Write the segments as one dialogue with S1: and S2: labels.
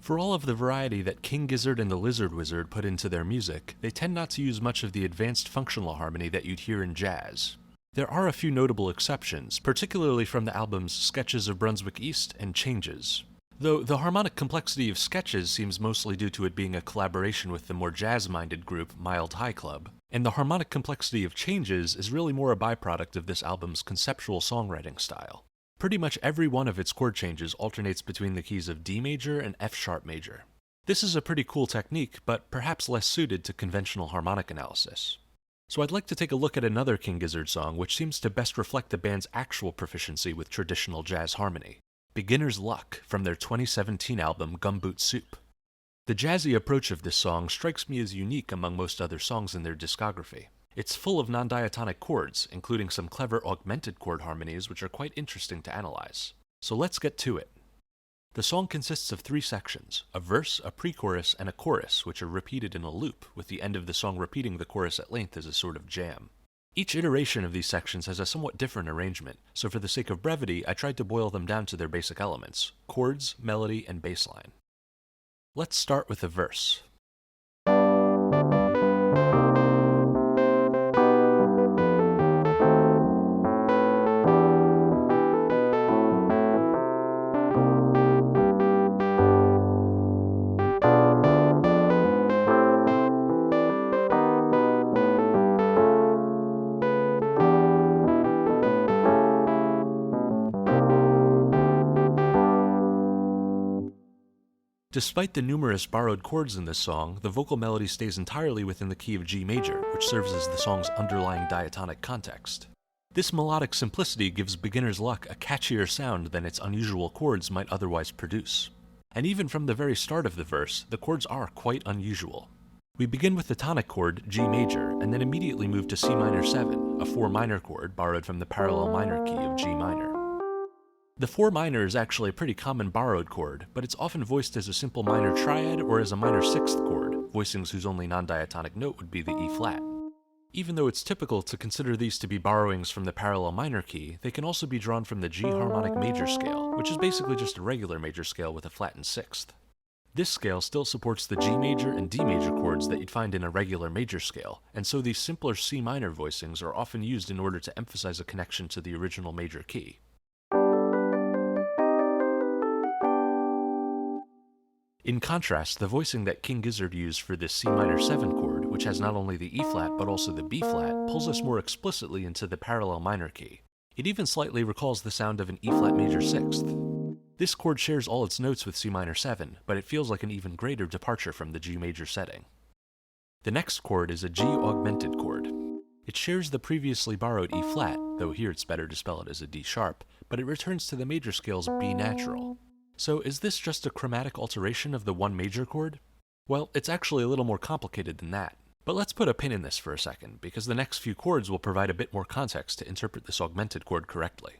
S1: For all of the variety that King Gizzard and the Lizard Wizard put into their music, they tend not to use much of the advanced functional harmony that you'd hear in jazz. There are a few notable exceptions, particularly from the albums Sketches of Brunswick East and Changes. Though the harmonic complexity of Sketches seems mostly due to it being a collaboration with the more jazz-minded group Mild High Club, and the harmonic complexity of Changes is really more a byproduct of this album's conceptual songwriting style. Pretty much every one of its chord changes alternates between the keys of D major and F sharp major. This is a pretty cool technique, but perhaps less suited to conventional harmonic analysis. So I'd like to take a look at another King Gizzard song which seems to best reflect the band's actual proficiency with traditional jazz harmony. Beginner's Luck from their 2017 album Gumboot Soup. The jazzy approach of this song strikes me as unique among most other songs in their discography. It's full of non-diatonic chords, including some clever augmented chord harmonies which are quite interesting to analyze. So let's get to it. The song consists of 3 sections, a verse, a pre-chorus, and a chorus, which are repeated in a loop, with the end of the song repeating the chorus at length as a sort of jam. Each iteration of these sections has a somewhat different arrangement, so for the sake of brevity, I tried to boil them down to their basic elements: chords, melody, and bass line. Let's start with the verse. Despite the numerous borrowed chords in this song, the vocal melody stays entirely within the key of G major, which serves as the song's underlying diatonic context. This melodic simplicity gives Beginner's Luck a catchier sound than its unusual chords might otherwise produce. And even from the very start of the verse, the chords are quite unusual. We begin with the tonic chord, G major, and then immediately move to C minor 7, a 4 minor chord borrowed from the parallel minor key of G minor. The 4 minor is actually a pretty common borrowed chord, but it's often voiced as a simple minor triad or as a minor 6th chord, voicings whose only non-diatonic note would be the E flat. Even though it's typical to consider these to be borrowings from the parallel minor key, they can also be drawn from the G harmonic major scale, which is basically just a regular major scale with a flattened 6th. This scale still supports the G major and D major chords that you'd find in a regular major scale, and so these simpler C minor voicings are often used in order to emphasize a connection to the original major key. In contrast, the voicing that King Gizzard used for this C minor 7 chord, which has not only the E flat but also the B flat, pulls us more explicitly into the parallel minor key. It even slightly recalls the sound of an E flat major 6th. This chord shares all its notes with C minor 7, but it feels like an even greater departure from the G major setting. The next chord is a G augmented chord. It shares the previously borrowed E flat, though here it's better to spell it as a D sharp, but it returns to the major scale's B natural. So is this just a chromatic alteration of the 1 major chord? Well, it's actually a little more complicated than that. But let's put a pin in this for a second, because the next few chords will provide a bit more context to interpret this augmented chord correctly.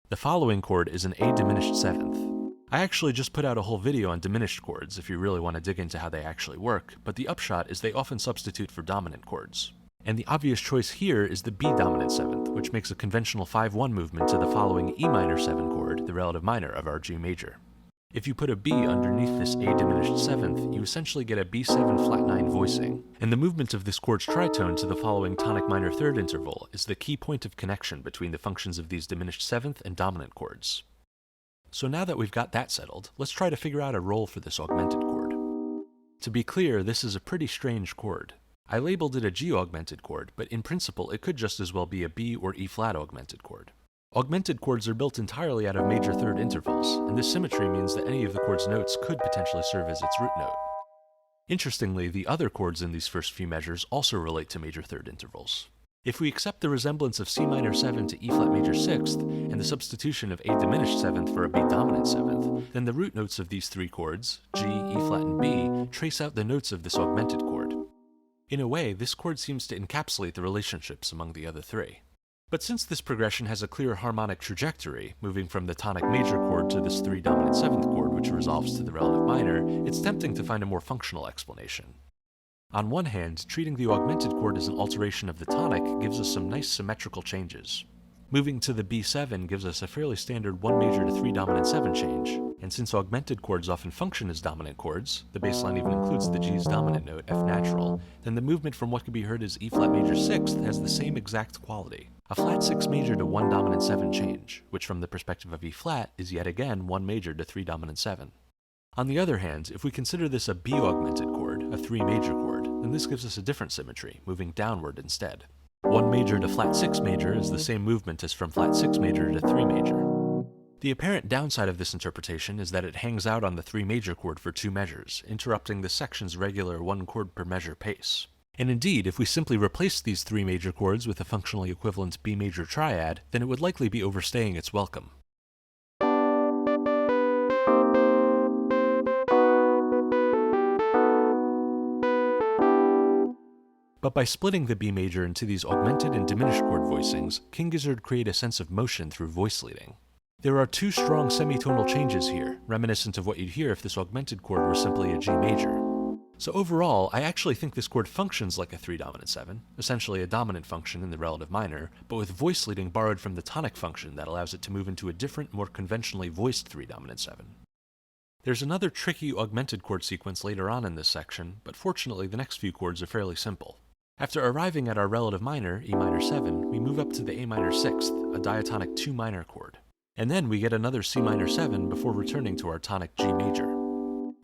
S1: The following chord is an A diminished 7th. I actually just put out a whole video on diminished chords if you really want to dig into how they actually work, but the upshot is they often substitute for dominant chords. And the obvious choice here is the B dominant 7th, which makes a conventional 5-1 movement to the following E minor 7 chord, the relative minor of our G major. If you put a B underneath this A diminished 7th, you essentially get a B7 flat 9 voicing, and the movement of this chord's tritone to the following tonic minor 3rd interval is the key point of connection between the functions of these diminished 7th and dominant chords. So now that we've got that settled, let's try to figure out a role for this augmented chord. To be clear, this is a pretty strange chord. I labeled it a G augmented chord, but in principle it could just as well be a B or E flat augmented chord. Augmented chords are built entirely out of major 3rd intervals, and this symmetry means that any of the chord's notes could potentially serve as its root note. Interestingly, the other chords in these first few measures also relate to major 3rd intervals. If we accept the resemblance of C minor 7 to E flat major 6th, and the substitution of A diminished 7th for a B dominant 7th, then the root notes of these 3 chords, G, E flat, and B, trace out the notes of this augmented chord. In a way, this chord seems to encapsulate the relationships among the other 3. But since this progression has a clear harmonic trajectory, moving from the tonic major chord to this 3 dominant 7th chord which resolves to the relative minor, it's tempting to find a more functional explanation. On one hand, treating the augmented chord as an alteration of the tonic gives us some nice symmetrical changes. Moving to the B7 gives us a fairly standard 1 major to 3 dominant 7 change, and since augmented chords often function as dominant chords, the bass line even includes the G's dominant note, F natural, then the movement from what could be heard as E flat major 6th has the same exact quality. A flat 6 major to 1 dominant 7 change, which from the perspective of E flat is yet again 1 major to 3 dominant 7. On the other hand, if we consider this a B augmented chord, a 3 major chord, then this gives us a different symmetry, moving downward instead. 1 major to flat 6 major is the same movement as from flat 6 major to 3 major. The apparent downside of this interpretation is that it hangs out on the 3 major chord for 2 measures, interrupting the section's regular 1 chord per measure pace. And indeed, if we simply replace these 3 major chords with a functionally equivalent B major triad, then it would likely be overstaying its welcome. But by splitting the B major into these augmented and diminished chord voicings, King Gizzard create a sense of motion through voice leading. There are 2 strong semitonal changes here, reminiscent of what you'd hear if this augmented chord were simply a G major. So overall, I actually think this chord functions like a 3 dominant 7, essentially a dominant function in the relative minor, but with voice leading borrowed from the tonic function that allows it to move into a different, more conventionally voiced 3 dominant 7. There's another tricky augmented chord sequence later on in this section, but fortunately the next few chords are fairly simple. After arriving at our relative minor, E minor 7, we move up to the A minor 6th, a diatonic 2 minor chord. And then we get another C minor 7 before returning to our tonic G major.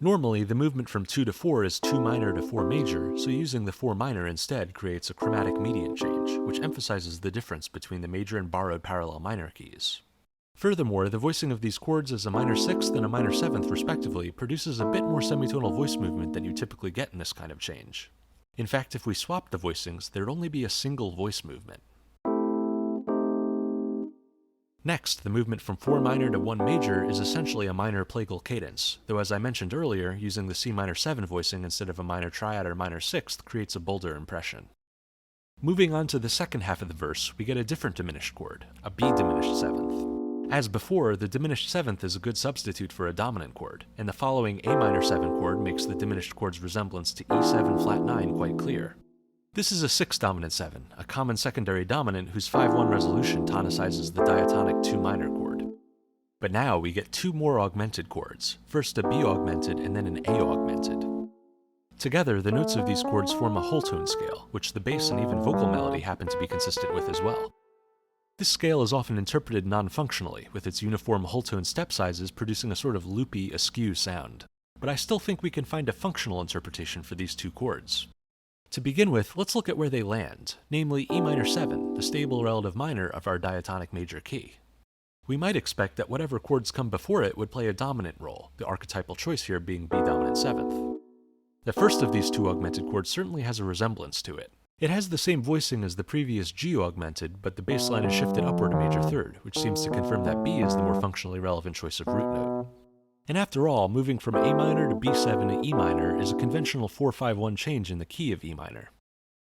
S1: Normally, the movement from 2 to 4 is 2 minor to 4 major, so using the 4 minor instead creates a chromatic median change, which emphasizes the difference between the major and borrowed parallel minor keys. Furthermore, the voicing of these chords as a minor 6th and a minor 7th respectively produces a bit more semitonal voice movement than you typically get in this kind of change. In fact, if we swapped the voicings, there'd only be a single voice movement. Next, the movement from 4 minor to 1 major is essentially a minor plagal cadence, though as I mentioned earlier, using the C minor 7 voicing instead of a minor triad or minor 6th creates a bolder impression. Moving on to the second half of the verse, we get a different diminished chord, a B diminished 7th. As before, the diminished 7th is a good substitute for a dominant chord, and the following A minor 7 chord makes the diminished chord's resemblance to E7 flat 9 quite clear. This is a 6 dominant 7, a common secondary dominant whose 5-1 resolution tonicizes the diatonic 2 minor chord. But now we get 2 more augmented chords, first a B augmented and then an A augmented. Together, the notes of these chords form a whole tone scale, which the bass and even vocal melody happen to be consistent with as well. This scale is often interpreted non-functionally, with its uniform whole tone step sizes producing a sort of loopy, askew sound. But I still think we can find a functional interpretation for these 2 chords. To begin with, let's look at where they land, namely E minor 7, the stable relative minor of our diatonic major key. We might expect that whatever chords come before it would play a dominant role, the archetypal choice here being B dominant 7th. The first of these 2 augmented chords certainly has a resemblance to it. It has the same voicing as the previous G augmented, but the bass line is shifted upward a major 3rd, which seems to confirm that B is the more functionally relevant choice of root note. And after all, moving from A minor to B7 to E minor is a conventional 4-5-1 change in the key of E minor.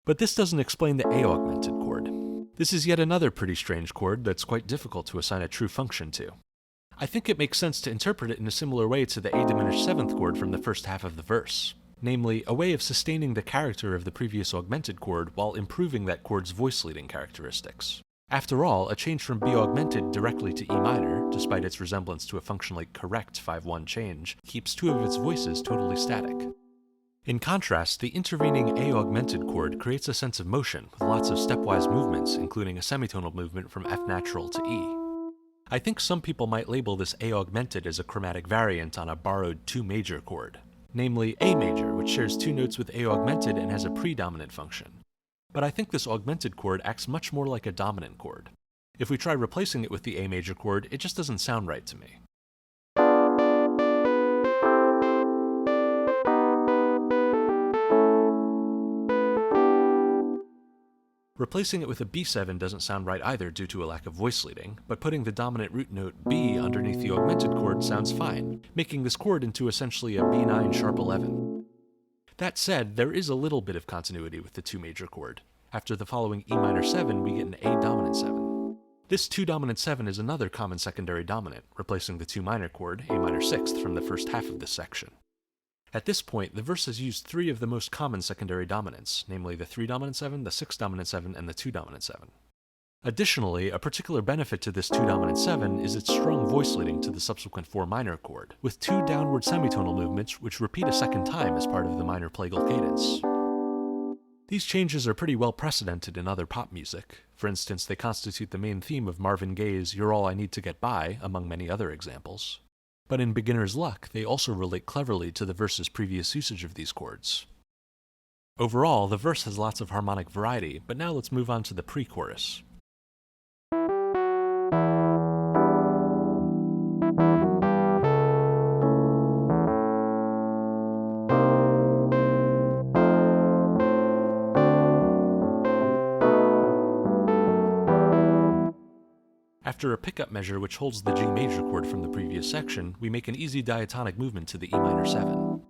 S1: But this doesn't explain the A augmented chord. This is yet another pretty strange chord that's quite difficult to assign a true function to. I think it makes sense to interpret it in a similar way to the A diminished 7th chord from the first half of the verse. Namely, a way of sustaining the character of the previous augmented chord while improving that chord's voice leading characteristics. After all, a change from B augmented directly to E minor, despite its resemblance to a functionally correct 5-1 change, keeps 2 of its voices totally static. In contrast, the intervening A augmented chord creates a sense of motion with lots of stepwise movements, including a semitonal movement from F natural to E. I think some people might label this A augmented as a chromatic variant on a borrowed 2 major chord. Namely A major, which shares 2 notes with A augmented and has a predominant function. But I think this augmented chord acts much more like a dominant chord. If we try replacing it with the A major chord, it just doesn't sound right to me. Replacing it with a B7 doesn't sound right either due to a lack of voice leading, but putting the dominant root note B underneath the augmented chord sounds fine, making this chord into essentially a B9 sharp 11. That said, there is a little bit of continuity with the 2 major chord. After the following E minor 7, we get an A dominant 7. This 2 dominant 7 is another common secondary dominant, replacing the 2 minor chord, A minor 6th, from the first half of this section. At this point, the verse has used 3 of the most common secondary dominants, namely the 3 dominant 7, the 6 dominant 7, and the 2 dominant 7. Additionally, a particular benefit to this 2 dominant 7 is its strong voice leading to the subsequent 4 minor chord, with 2 downward semitonal movements which repeat a second time as part of the minor plagal cadence. These changes are pretty well precedented in other pop music. For instance, they constitute the main theme of Marvin Gaye's You're All I Need to Get By, among many other examples. But in Beginner's Luck, they also relate cleverly to the verse's previous usage of these chords. Overall, the verse has lots of harmonic variety, but now let's move on to the pre-chorus. After a pickup measure which holds the G major chord from the previous section, we make an easy diatonic movement to the E minor 7.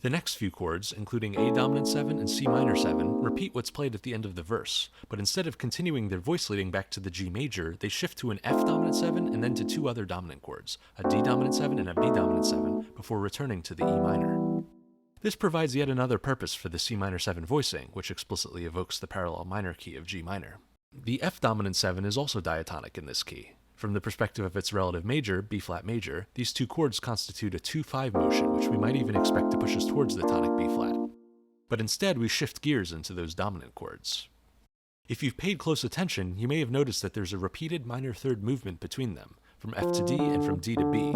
S1: The next few chords, including A dominant 7 and C minor 7, repeat what's played at the end of the verse, but instead of continuing their voice leading back to the G major, they shift to an F dominant 7 and then to 2 other dominant chords, a D dominant 7 and a B dominant 7, before returning to the E minor. This provides yet another purpose for the C minor 7 voicing, which explicitly evokes the parallel minor key of G minor. The F dominant 7 is also diatonic in this key. From the perspective of its relative major, B flat major, these two chords constitute a 2-5 motion, which we might even expect to push us towards the tonic B flat. But instead, we shift gears into those dominant chords. If you've paid close attention, you may have noticed that there's a repeated minor third movement between them, from F to D and from D to B.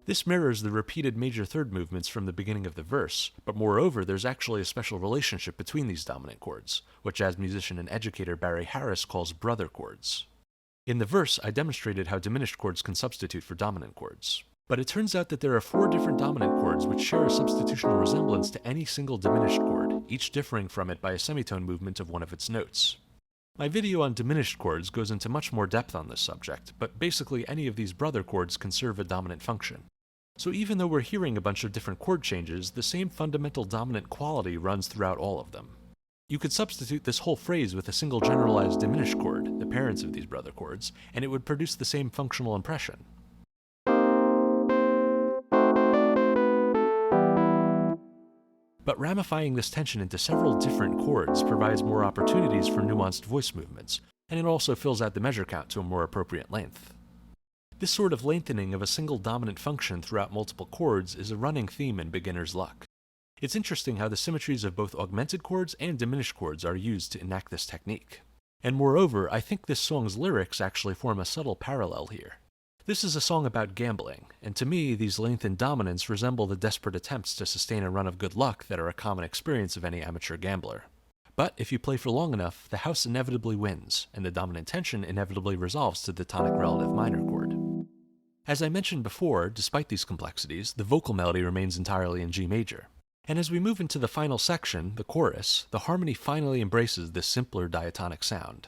S1: This mirrors the repeated major third movements from the beginning of the verse, but moreover, there's actually a special relationship between these dominant chords, what jazz musician and educator Barry Harris calls brother chords. In the verse, I demonstrated how diminished chords can substitute for dominant chords. But it turns out that there are 4 different dominant chords which share a substitutional resemblance to any single diminished chord, each differing from it by a semitone movement of one of its notes. My video on diminished chords goes into much more depth on this subject, but basically any of these brother chords can serve a dominant function. So even though we're hearing a bunch of different chord changes, the same fundamental dominant quality runs throughout all of them. You could substitute this whole phrase with a single generalized diminished chord, the parents of these brother chords, and it would produce the same functional impression. But ramifying this tension into several different chords provides more opportunities for nuanced voice movements, and it also fills out the measure count to a more appropriate length. This sort of lengthening of a single dominant function throughout multiple chords is a running theme in Beginner's Luck. It's interesting how the symmetries of both augmented chords and diminished chords are used to enact this technique. And moreover, I think this song's lyrics actually form a subtle parallel here. This is a song about gambling, and to me, these lengthened dominants resemble the desperate attempts to sustain a run of good luck that are a common experience of any amateur gambler. But if you play for long enough, the house inevitably wins, and the dominant tension inevitably resolves to the tonic relative minor chord. As I mentioned before, despite these complexities, the vocal melody remains entirely in G major. And as we move into the final section, the chorus, the harmony finally embraces this simpler diatonic sound.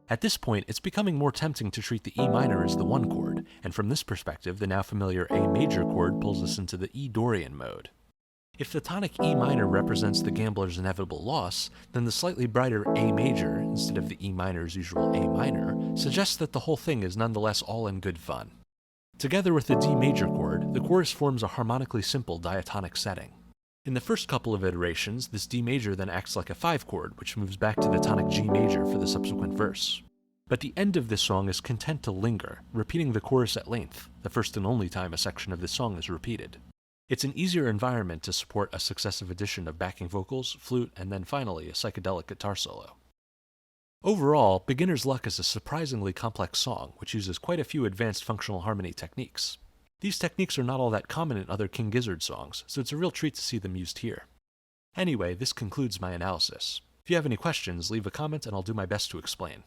S1: At this point, it's becoming more tempting to treat the E minor as the 1 chord, and from this perspective, the now familiar A major chord pulls us into the E Dorian mode. If the tonic E minor represents the gambler's inevitable loss, then the slightly brighter A major, instead of the E minor's usual A minor, suggests that the whole thing is nonetheless all in good fun. Together with the D major chord, the chorus forms a harmonically simple diatonic setting. In the first couple of iterations, this D major then acts like a 5 chord, which moves back to the tonic G major for the subsequent verse. But the end of this song is content to linger, repeating the chorus at length, the first and only time a section of this song is repeated. It's an easier environment to support a successive addition of backing vocals, flute, and then finally a psychedelic guitar solo. Overall, Beginner's Luck is a surprisingly complex song, which uses quite a few advanced functional harmony techniques. These techniques are not all that common in other King Gizzard songs, so it's a real treat to see them used here. Anyway, this concludes my analysis. If you have any questions, leave a comment and I'll do my best to explain.